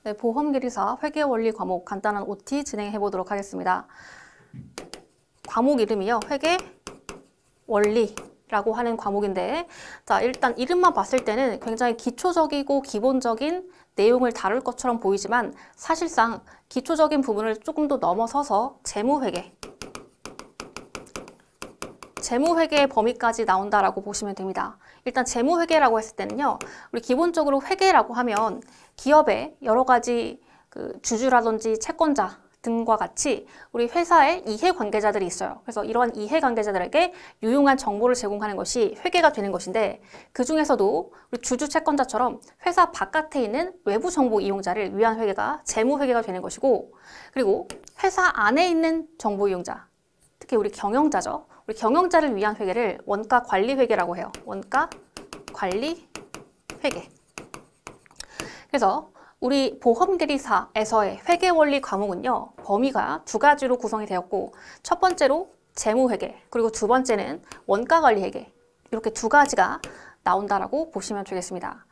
네, 보험계리사 회계원리 과목 간단한 OT 진행해 보도록 하겠습니다. 과목 이름이요. 회계원리라고 하는 과목인데, 자, 일단 이름만 봤을 때는 굉장히 기초적이고 기본적인 내용을 다룰 것처럼 보이지만 사실상 기초적인 부분을 조금 더 넘어서서 재무회계의 범위까지 나온다라고 보시면 됩니다. 일단 재무회계라고 했을 때는요, 우리 기본적으로 회계라고 하면 기업의 여러 가지 주주라든지 채권자 등과 같이 우리 회사에 이해관계자들이 있어요. 그래서 이러한 이해관계자들에게 유용한 정보를 제공하는 것이 회계가 되는 것인데, 그 중에서도 우리 주주 채권자처럼 회사 바깥에 있는 외부 정보 이용자를 위한 회계가 재무회계가 되는 것이고, 그리고 회사 안에 있는 정보 이용자, 특히 우리 경영자죠. 우리 경영자를 위한 회계를 원가관리회계라고 해요. 원가관리회계. 그래서 우리 보험계리사에서의 회계원리 과목은요, 범위가 두 가지로 구성이 되었고, 첫 번째로 재무회계, 그리고 두 번째는 원가관리회계, 이렇게 두 가지가 나온다라고 보시면 되겠습니다.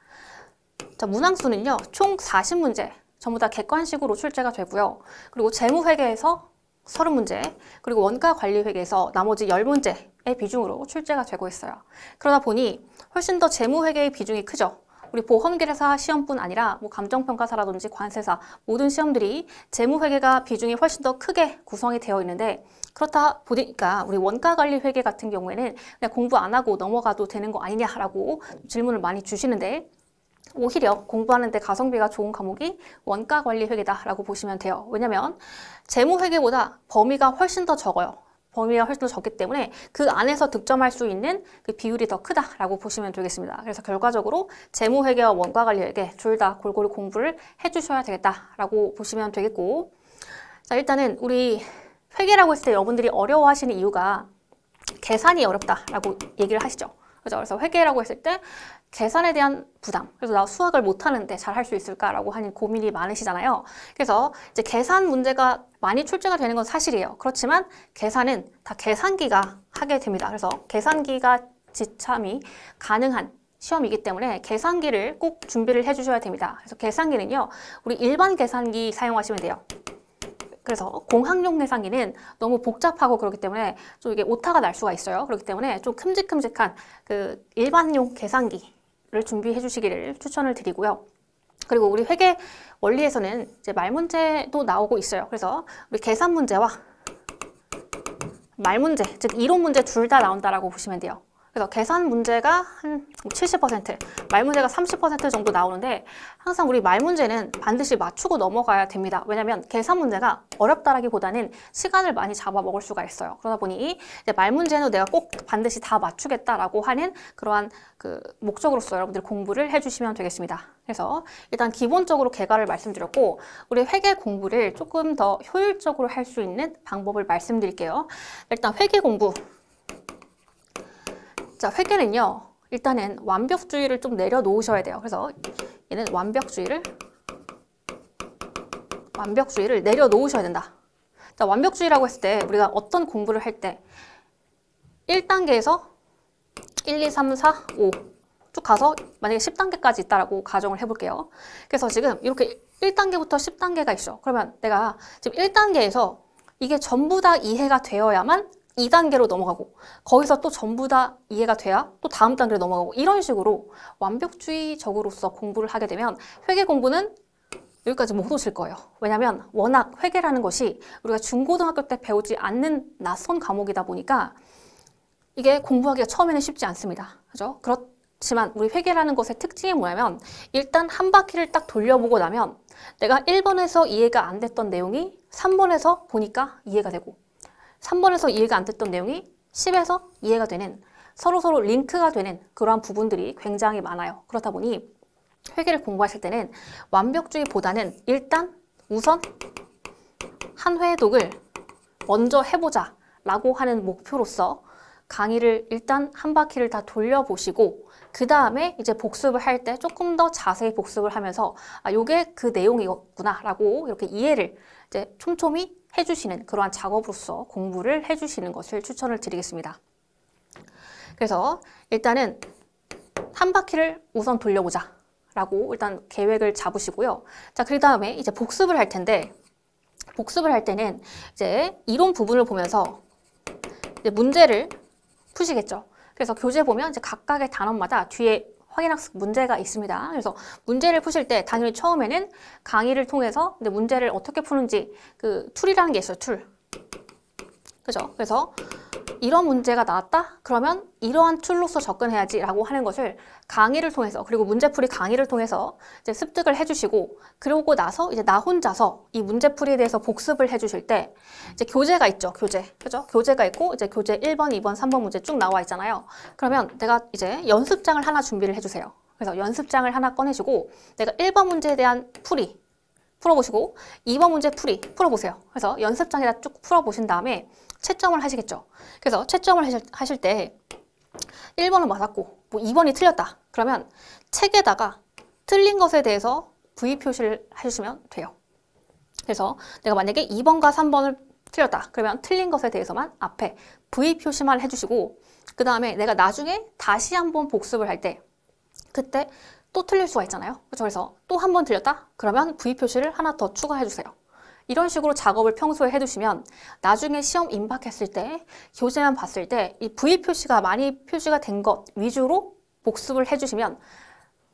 자, 문항수는요, 총 40문제, 전부 다 객관식으로 출제가 되고요. 그리고 재무회계에서 30문제, 그리고 원가관리회계에서 나머지 10문제의 비중으로 출제가 되고 있어요. 그러다 보니 훨씬 더 재무회계의 비중이 크죠. 우리 보험계리사 시험뿐 아니라 뭐 감정평가사라든지 관세사 모든 시험들이 재무회계가 비중이 훨씬 더 크게 구성이 되어 있는데, 그렇다 보니까 우리 원가관리회계 같은 경우에는 그냥 공부 안 하고 넘어가도 되는 거 아니냐라고 질문을 많이 주시는데, 오히려 공부하는 데 가성비가 좋은 과목이 원가관리회계다라고 보시면 돼요. 왜냐면 재무회계보다 범위가 훨씬 더 적어요. 범위가 훨씬 더 적기 때문에 그 안에서 득점할 수 있는 그 비율이 더 크다라고 보시면 되겠습니다. 그래서 결과적으로 재무회계와 원가관리회계 둘 다 골고루 공부를 해주셔야 되겠다라고 보시면 되겠고, 자, 일단은 우리 회계라고 했을 때 여러분들이 어려워하시는 이유가 계산이 어렵다라고 얘기를 하시죠. 그죠? 그래서 회계라고 했을 때 계산에 대한 부담, 그래서 나 수학을 못하는데 잘 할 수 있을까라고 하는 고민이 많으시잖아요. 그래서 이제 계산 문제가 많이 출제가 되는 건 사실이에요. 그렇지만 계산은 다 계산기가 하게 됩니다. 그래서 계산기가 지참이 가능한 시험이기 때문에 계산기를 꼭 준비를 해주셔야 됩니다. 그래서 계산기는요, 우리 일반 계산기 사용하시면 돼요. 그래서 공학용 계산기는 너무 복잡하고 그렇기 때문에 좀 이게 오타가 날 수가 있어요. 그렇기 때문에 좀 큼직큼직한 그 일반용 계산기를 준비해 주시기를 추천을 드리고요. 그리고 우리 회계 원리에서는 이제 말문제도 나오고 있어요. 그래서 우리 계산 문제와 말문제, 즉 이론 문제 둘 다 나온다라고 보시면 돼요. 그래서 계산 문제가 한 70%, 말 문제가 30% 정도 나오는데, 항상 우리 말 문제는 반드시 맞추고 넘어가야 됩니다. 왜냐하면 계산 문제가 어렵다라기보다는 시간을 많이 잡아먹을 수가 있어요. 그러다 보니 이제 말 문제는 내가 꼭 반드시 다 맞추겠다라고 하는 그러한 그 목적으로서 여러분들 공부를 해주시면 되겠습니다. 그래서 일단 기본적으로 개괄을 말씀드렸고, 우리 회계 공부를 조금 더 효율적으로 할 수 있는 방법을 말씀드릴게요. 일단 회계 공부. 자, 회계는요, 일단은 완벽주의를 좀 내려놓으셔야 돼요. 그래서 얘는 완벽주의를 내려놓으셔야 된다. 자, 완벽주의라고 했을 때 우리가 어떤 공부를 할 때 1단계에서 1, 2, 3, 4, 5 쭉 가서 만약에 10단계까지 있다라고 가정을 해볼게요. 그래서 지금 이렇게 1단계부터 10단계가 있어. 그러면 내가 지금 1단계에서 이게 전부 다 이해가 되어야만 2단계로 넘어가고, 거기서 또 전부 다 이해가 돼야 또 다음 단계로 넘어가고, 이런 식으로 완벽주의적으로서 공부를 하게 되면 회계 공부는 여기까지 못 오실 거예요. 왜냐하면 워낙 회계라는 것이 우리가 중고등학교 때 배우지 않는 낯선 과목이다 보니까 이게 공부하기가 처음에는 쉽지 않습니다. 그죠? 그렇지만 우리 회계라는 것의 특징이 뭐냐면, 일단 한 바퀴를 딱 돌려보고 나면 내가 1번에서 이해가 안 됐던 내용이 3번에서 보니까 이해가 되고, 3번에서 이해가 안 됐던 내용이 10에서 이해가 되는, 서로서로 링크가 되는 그러한 부분들이 굉장히 많아요. 그렇다 보니 회계를 공부하실 때는 완벽주의보다는 일단 우선 한 회독을 먼저 해보자 라고 하는 목표로서 강의를 일단 한 바퀴를 다 돌려보시고, 그 다음에 이제 복습을 할 때 조금 더 자세히 복습을 하면서 요게 그 내용이었구나 라고 이렇게 이해를 이제 촘촘히 해주시는 그러한 작업으로서 공부를 해주시는 것을 추천을 드리겠습니다. 그래서 일단은 한 바퀴를 우선 돌려보자 라고 일단 계획을 잡으시고요. 자, 그 다음에 이제 복습을 할 텐데, 복습을 할 때는 이제 이론 부분을 보면서 이제 문제를 푸시겠죠. 그래서 교재 보면 이제 각각의 단원마다 뒤에 확인학습 문제가 있습니다. 그래서 문제를 푸실 때 당연히 처음에는 강의를 통해서 이제 문제를 어떻게 푸는지 그 툴이라는 게 있어요. 툴. 그죠? 그래서 이런 문제가 나왔다? 그러면 이러한 툴로서 접근해야지 라고 하는 것을 강의를 통해서, 그리고 문제풀이 강의를 통해서 이제 습득을 해주시고, 그러고 나서 이제 나 혼자서 이 문제풀이에 대해서 복습을 해주실 때 이제 교재가 있죠. 교재. 그죠? 교재가 있고 이제 교재 1번, 2번, 3번 문제 쭉 나와 있잖아요. 그러면 내가 이제 연습장을 하나 준비를 해주세요. 그래서 연습장을 하나 꺼내시고 내가 1번 문제에 대한 풀이 풀어보시고 2번 문제 풀이 풀어보세요. 그래서 연습장에다 쭉 풀어보신 다음에 채점을 하시겠죠. 그래서 채점을 하실 때 1번은 맞았고 뭐 2번이 틀렸다. 그러면 책에다가 틀린 것에 대해서 V 표시를 해주시면 돼요. 그래서 내가 만약에 2번과 3번을 틀렸다. 그러면 틀린 것에 대해서만 앞에 V 표시만 해주시고, 그 다음에 내가 나중에 다시 한번 복습을 할 때 그때 또 틀릴 수가 있잖아요. 그렇죠? 그래서 또 한 번 틀렸다? 그러면 V 표시를 하나 더 추가해 주세요. 이런 식으로 작업을 평소에 해두시면 나중에 시험 임박했을 때 교재만 봤을 때 이 V 표시가 많이 표시가 된 것 위주로 복습을 해주시면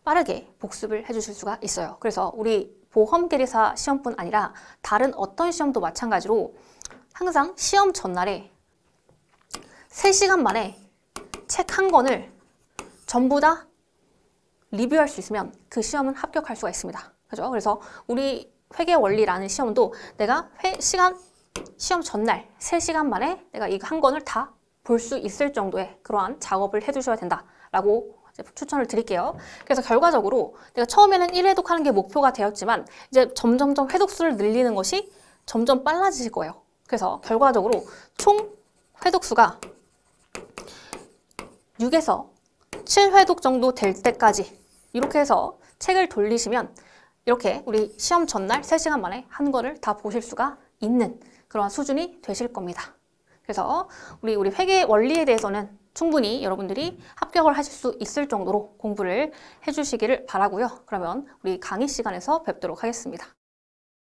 빠르게 복습을 해주실 수가 있어요. 그래서 우리 보험계리사 시험뿐 아니라 다른 어떤 시험도 마찬가지로 항상 시험 전날에 3시간 만에 책 한 권을 전부 다 리뷰할 수 있으면 그 시험은 합격할 수가 있습니다. 그죠? 그래서 우리 회계원리라는 시험도 내가 시험 전날 3시간 만에 내가 이 한 권을 다 볼 수 있을 정도의 그러한 작업을 해주셔야 된다라고 추천을 드릴게요. 그래서 결과적으로 내가 처음에는 1회독 하는 게 목표가 되었지만 이제 점점점 회독수를 늘리는 것이 점점 빨라지실 거예요. 그래서 결과적으로 총 회독수가 6에서 7회독 정도 될 때까지 이렇게 해서 책을 돌리시면 이렇게 우리 시험 전날 3시간 만에 한 권을 다 보실 수가 있는 그런 수준이 되실 겁니다. 그래서 우리 회계 원리에 대해서는 충분히 여러분들이 합격을 하실 수 있을 정도로 공부를 해주시기를 바라고요. 그러면 우리 강의 시간에서 뵙도록 하겠습니다.